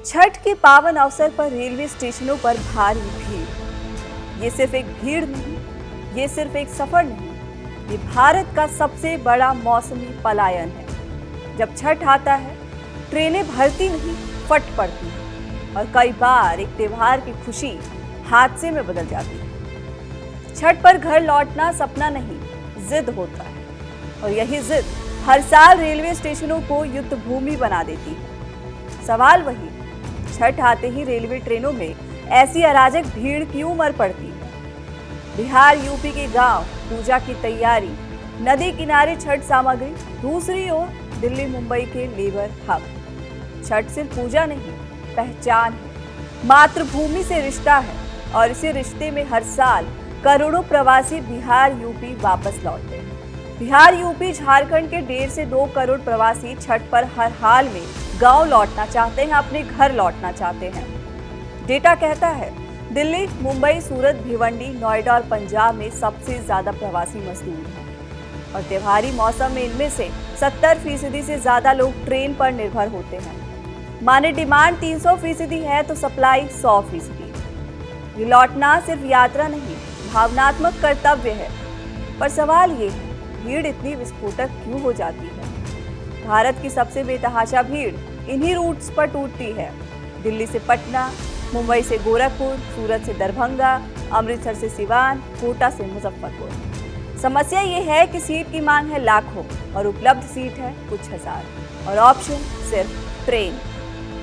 छठ के पावन अवसर पर रेलवे स्टेशनों पर भारी भीड़। ये सिर्फ एक भीड़ नहीं, ये सिर्फ एक सफर नहीं, ये भारत का सबसे बड़ा मौसमी पलायन है। जब छठ आता है, ट्रेनें भरती नहीं, फट पड़ती हैं और कई बार एक त्योहार की खुशी हादसे में बदल जाती है। छठ पर घर लौटना सपना नहीं, जिद होता है और यही जिद हर साल रेलवे स्टेशनों को युद्ध भूमि बना देती है। सवाल वही, छठ आते ही रेलवे ट्रेनों में ऐसी अराजक भीड़ क्यों उमड़ पड़ती है? बिहार यूपी के गांव, पूजा की तैयारी, नदी किनारे छठ सामग्री, दूसरी ओर दिल्ली मुंबई के लेबर हब। छठ सिर्फ पूजा नहीं, पहचान है, मातृभूमि से रिश्ता है और इसी रिश्ते में हर साल करोड़ों प्रवासी बिहार यूपी वापस लौटते हैं। बिहार यूपी झारखंड के 1.5 से 2 करोड़ प्रवासी छठ पर हर हाल में गांव लौटना चाहते हैं, अपने घर लौटना चाहते हैं। डेटा कहता है दिल्ली, मुंबई, सूरत, भिवंडी, नोएडा और पंजाब में सबसे ज्यादा प्रवासी मजदूर हैं और त्योहारी मौसम में इनमें से 70% से ज्यादा लोग ट्रेन पर निर्भर होते हैं। माने डिमांड 300% है तो सप्लाई 100%। ये लौटना सिर्फ यात्रा नहीं, भावनात्मक कर्तव्य है। पर सवाल ये है, भीड़ इतनी विस्फोटक क्यों हो जाती है? भारत की सबसे बेतहाशा भीड़ इन्हीं रूट्स पर टूटती है। दिल्ली से पटना, मुंबई से गोरखपुर, सूरत से दरभंगा, अमृतसर से सिवान, कोटा से मुजफ्फरपुर। समस्या ये है कि सीट की मांग है लाखों और उपलब्ध सीट है कुछ हजार और ऑप्शन सिर्फ ट्रेन।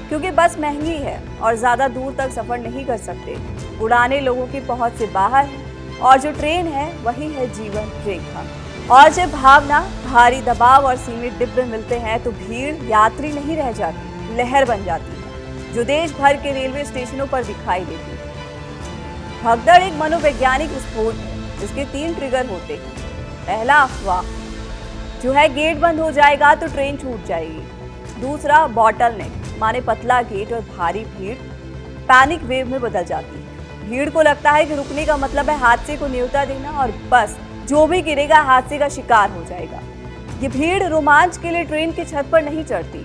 क्योंकि बस महंगी है और ज्यादा दूर तक सफर नहीं कर सकते, उड़ाने लोगों की पहुंच से बाहर है और जो ट्रेन है वही है जीवन रेखा। और जब भावना, भारी दबाव और सीमित डिब्बे मिलते हैं तो भीड़ यात्री नहीं रह जाती, लहर बन जाती है जो देश भर के रेलवे स्टेशनों पर दिखाई देती है। भगदड़ एक मनोवैज्ञानिक विस्फोट है जिसके 3 ट्रिगर होते हैं। पहला, अफवाह जो है गेट बंद हो जाएगा तो ट्रेन छूट जाएगी। दूसरा, बॉटलनेक माने पतला गेट और भारी भीड़ पैनिक वेव में बदल जाती है। भीड़ को लगता है कि रुकने का मतलब है हादसे को न्योता देना और बस जो भी गिरेगा हादसे का शिकार हो जाएगा। ये भीड़ रोमांच के लिए ट्रेन की छत पर नहीं चढ़ती,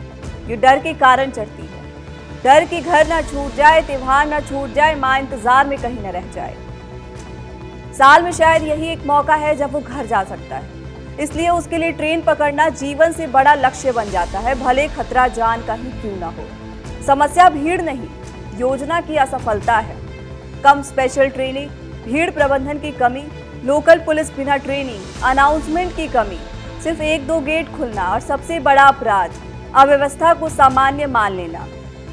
ये डर के कारण चढ़ती है। डर कि घर ना छूट जाए, त्योहार ना छूट जाए, मां इंतजार में कहीं न रह जाए। साल में शायद यही एक मौका है जब वो घर जा सकता है, इसलिए उसके लिए ट्रेन पकड़ना जीवन से बड़ा लक्ष्य बन जाता है, भले खतरा जान का ही क्यों ना हो। समस्या भीड़ नहीं, योजना की असफलता है। कम स्पेशल ट्रेनिंग, भीड़ प्रबंधन की कमी, लोकल पुलिस बिना ट्रेनिंग, अनाउंसमेंट की कमी, सिर्फ 1-2 गेट खुलना और सबसे बड़ा अपराध अव्यवस्था को सामान्य मान लेना।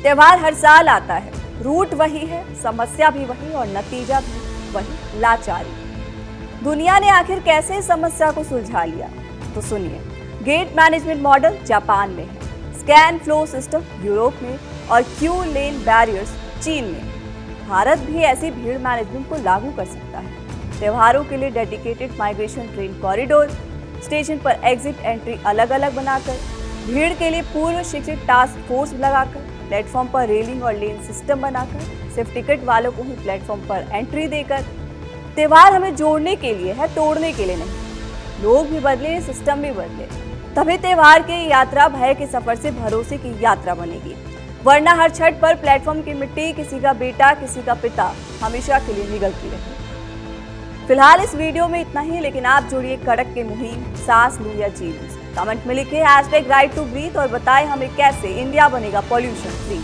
त्योहार हर साल आता है, रूट वही है, समस्या भी वही और नतीजा भी वही, लाचारी। दुनिया ने आखिर कैसे इस समस्या को सुलझा लिया? तो सुनिए, गेट मैनेजमेंट मॉडल जापान में है, स्कैन फ्लो सिस्टम यूरोप में और क्यू लेन बैरियर्स चीन में। भारत भी ऐसी भीड़ मैनेजमेंट को लागू कर सकता है। त्योहारों के लिए dedicated migration train corridor, station पर एग्जिट एंट्री अलग अलग बनाकर, भीड़ के लिए पूर्व शिक्षित टास्क फोर्स लगाकर, प्लेटफॉर्म पर रेलिंग और लेन सिस्टम बनाकर, सिर्फ टिकट वालों को ही प्लेटफॉर्म पर एंट्री देकर। त्योहार हमें जोड़ने के लिए है, तोड़ने के लिए नहीं। लोग भी बदले, सिस्टम भी बदले, तभी त्योहार की यात्रा भय के सफर से भरोसे की यात्रा बनेगी। वरना हर छठ पर प्लेटफॉर्म की मिट्टी किसी का बेटा, किसी का पिता हमेशा के लिए निगलती रहेगी। फिलहाल इस वीडियो में इतना ही, लेकिन आप जुड़िए कड़क के मुहिम, सांस लूं या जी लूं। कमेंट में लिखिए #राइट टू ब्रीथ और बताएं हमें कैसे इंडिया बनेगा पॉल्यूशन फ्री।